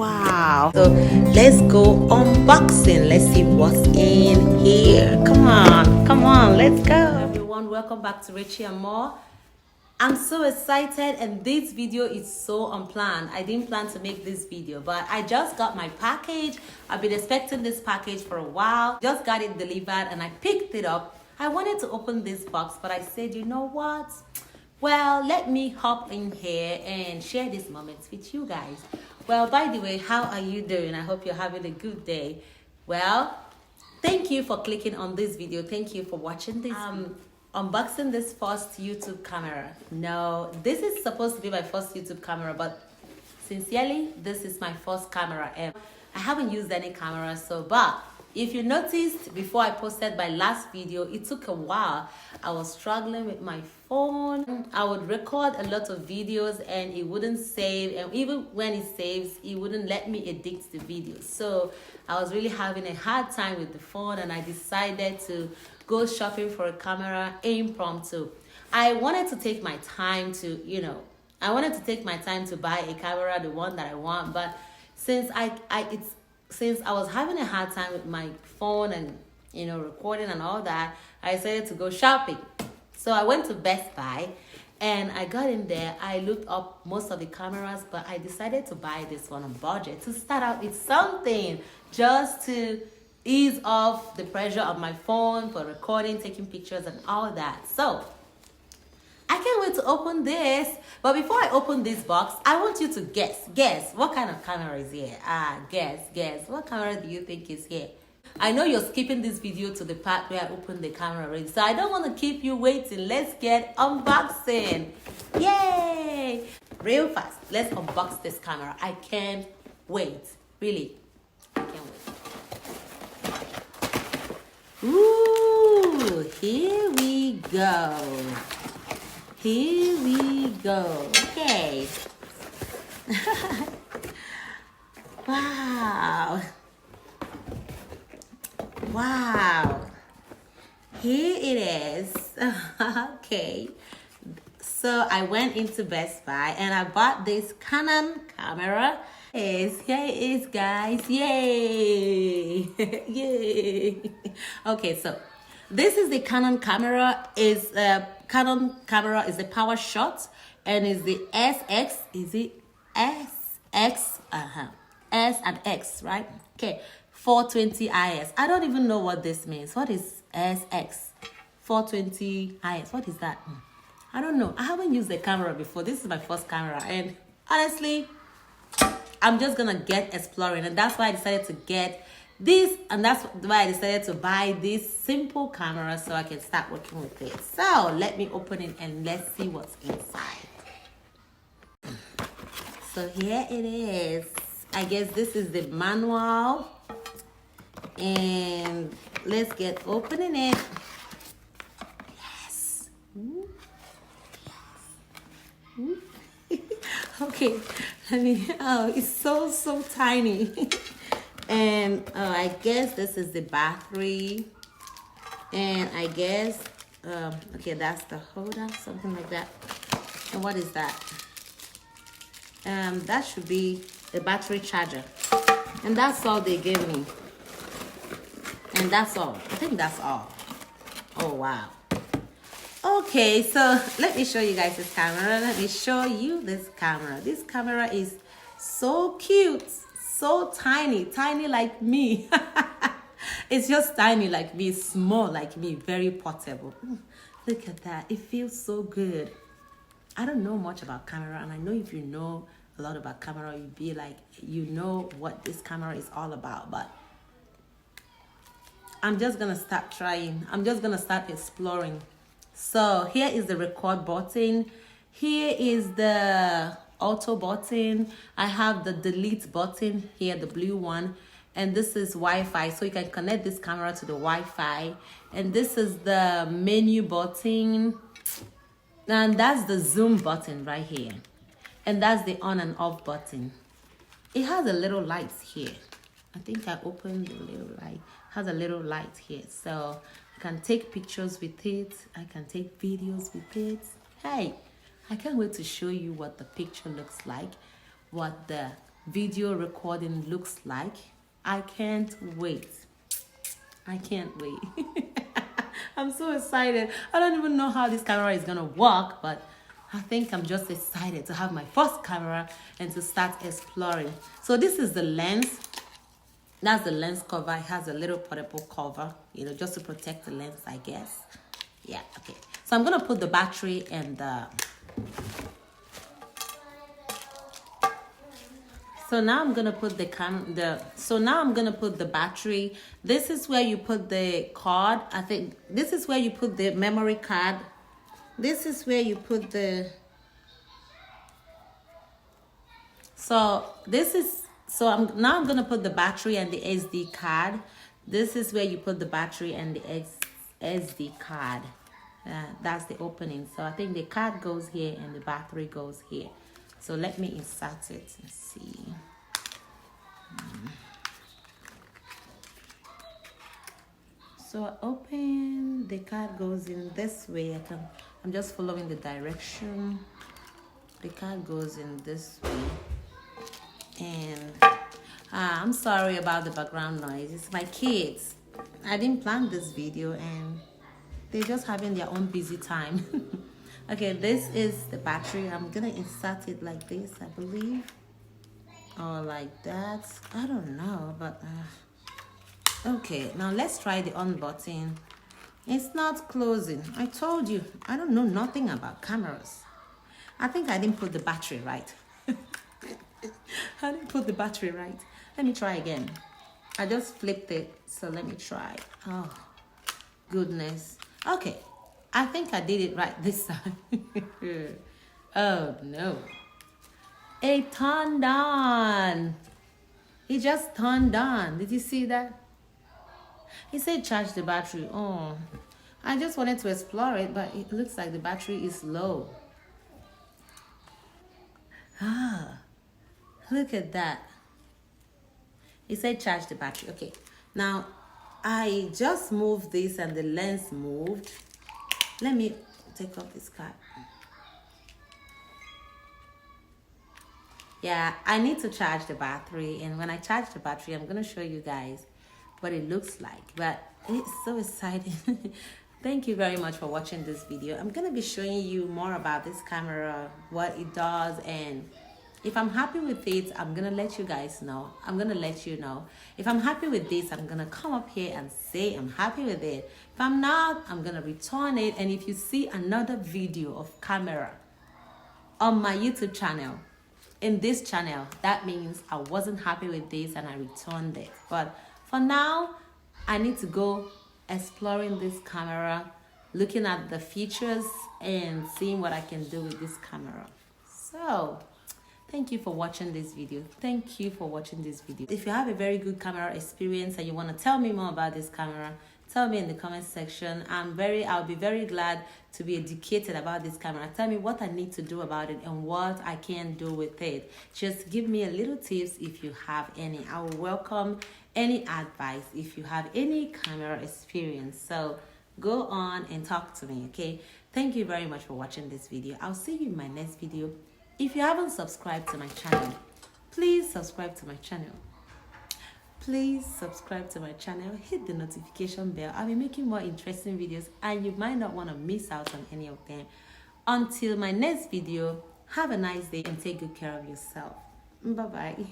Wow. So let's go unboxing. Let's see what's in here. Come on, let's go. Everyone, welcome back to Richie and More. I'm so excited, and this video is so unplanned. I didn't plan to make this video, but I just got my package. I've been expecting this package for a while. Just got it delivered and I picked it up. I wanted to open this box, but I said, you know what? Well, let me hop in here and share these moments with you guys. Well, by the way, how are you doing? I hope you're having a good day. Well, thank you for clicking on this video. Thank you for watching this. Unboxing this first YouTube camera. No, this is supposed to be my first YouTube camera, but sincerely, this is my first camera ever. I haven't used any camera, but if you noticed before I posted my last video, it took a while. I was struggling with my phone. I would record a lot of videos and it wouldn't save, and even when it saves, it wouldn't let me edit the videos. So I was really having a hard time with the phone, and I decided to go shopping for a camera impromptu. I wanted to take my time to, buy a camera, the one that I want, but since since I was having a hard time with my phone and recording and all that, I decided to go shopping. So I went to Best Buy and I got in there. I looked up most of the cameras, but I decided to buy this one on budget to start out with something, just to ease off the pressure of my phone for recording, taking pictures and all that. So I can't wait to open this. But before I open this box, I want you to guess what kind of camera is here. Guess. What camera do you think is here? I know you're skipping this video to the part where I open the camera already, so I don't want to keep you waiting. Let's get unboxing. Yay! Real fast, let's unbox this camera. I can't wait. Really, I can't wait. Ooh, here we go. Here we go. Okay. Wow. Here it is. Okay. So I went into Best Buy and I bought this Canon camera. Here it is, guys. Yay. Yay. Okay, so this is the Canon camera. Canon camera is a power shot and is the SX. Is it SX? S and X, right? Okay. 420 IS. I don't even know what this means. What is SX? 420 IS. What is that? I don't know. I haven't used the camera before. This is my first camera, and honestly, I'm just gonna get exploring, and that's why I decided to get this, and that's why I decided to buy this simple camera so I can start working with it. So let me open it and let's see what's inside. So here it is. I guess this is the manual, and let's get opening it. Yes. Ooh. Yes. Ooh. Okay, it's so tiny. And I guess this is the battery, and I guess okay, that's the holder, something like that. And what is that? That should be the battery charger, and that's all they gave me, and that's all. I think that's all. Oh wow. Okay, so let me show you guys this camera. Let me show you this camera. This camera is so cute, so tiny like me. It's just tiny like me, small like me, very portable. Look at that. It feels so good. I don't know much about camera, and I know if you know a lot about camera, you'd be like, you know what this camera is all about. But I'm just gonna start trying. I'm just gonna start exploring. So here is the record button. Here is the auto button. I have the delete button here, the blue one. And this is Wi-Fi, so you can connect this camera to the Wi-Fi. And this is the menu button. And that's the zoom button right here. And that's the on and off button. It has a little light here. I think I opened the little light. It has a little light here. So I can take pictures with it. I can take videos with it. Hey, I can't wait to show you what the picture looks like, what the video recording looks like. I can't wait. I can't wait. I'm so excited. I don't even know how this camera is gonna work, but I think I'm just excited to have my first camera and to start exploring. So this is the lens. That's the lens cover. It has a little portable cover, you know, just to protect the lens, I guess. Yeah, okay. So I'm gonna put the battery and the... So now I'm gonna put so now I'm gonna put the battery. This is where you put the card. I think this is where you put the memory card. This is where you put the... So now I'm gonna put the battery and the SD card. This is where you put the battery and the SD card. That's the opening. So I think the card goes here and the battery goes here. So let me insert it and see. So I open, the card goes in this way. I'm just following the direction. The card goes in this way. And I'm sorry about the background noise. It's my kids. I didn't plan this video and they're just having their own busy time. Okay, this is the battery. I'm gonna insert it like this, I believe, or like that. I don't know, but okay. Now let's try the on button. It's not closing. I told you I don't know nothing about cameras. I think I didn't put the battery right. I didn't put the battery right. Let me try again. I just flipped it, so let me try. Oh goodness. Okay, I think I did it right this time. Oh no. It turned on. It just turned on. Did you see that? He said charge the battery. Oh, I just wanted to explore it, but it looks like the battery is low. Ah, look at that. He said charge the battery. Okay, now I just moved this and the lens moved. Let me take off this card. Yeah, I need to charge the battery, and when I charge the battery, I'm gonna show you guys what it looks like. But it's so exciting. Thank you very much for watching this video. I'm gonna be showing you more about this camera, what it does, and if I'm happy with it, I'm gonna let you guys know. I'm gonna let you know. If I'm happy with this, I'm gonna come up here and say I'm happy with it. If I'm not, I'm gonna return it. And if you see another video of camera on my YouTube channel, in this channel, that means I wasn't happy with this and I returned it. But for now, I need to go exploring this camera, looking at the features and seeing what I can do with this camera. So thank you for watching this video. Thank you for watching this video. If you have a very good camera experience and you want to tell me more about this camera, tell me in the comment section. I'll be very glad to be educated about this camera. Tell me what I need to do about it and what I can do with it. Just give me a little tips if you have any. I will welcome any advice if you have any camera experience. So go on and talk to me, okay? Thank you very much for watching this video. I'll see you in my next video. If you haven't subscribed to my channel, please subscribe to my channel. Please subscribe to my channel, hit the notification bell. I'll be making more interesting videos and you might not want to miss out on any of them. Until my next video, have a nice day and take good care of yourself. Bye-bye.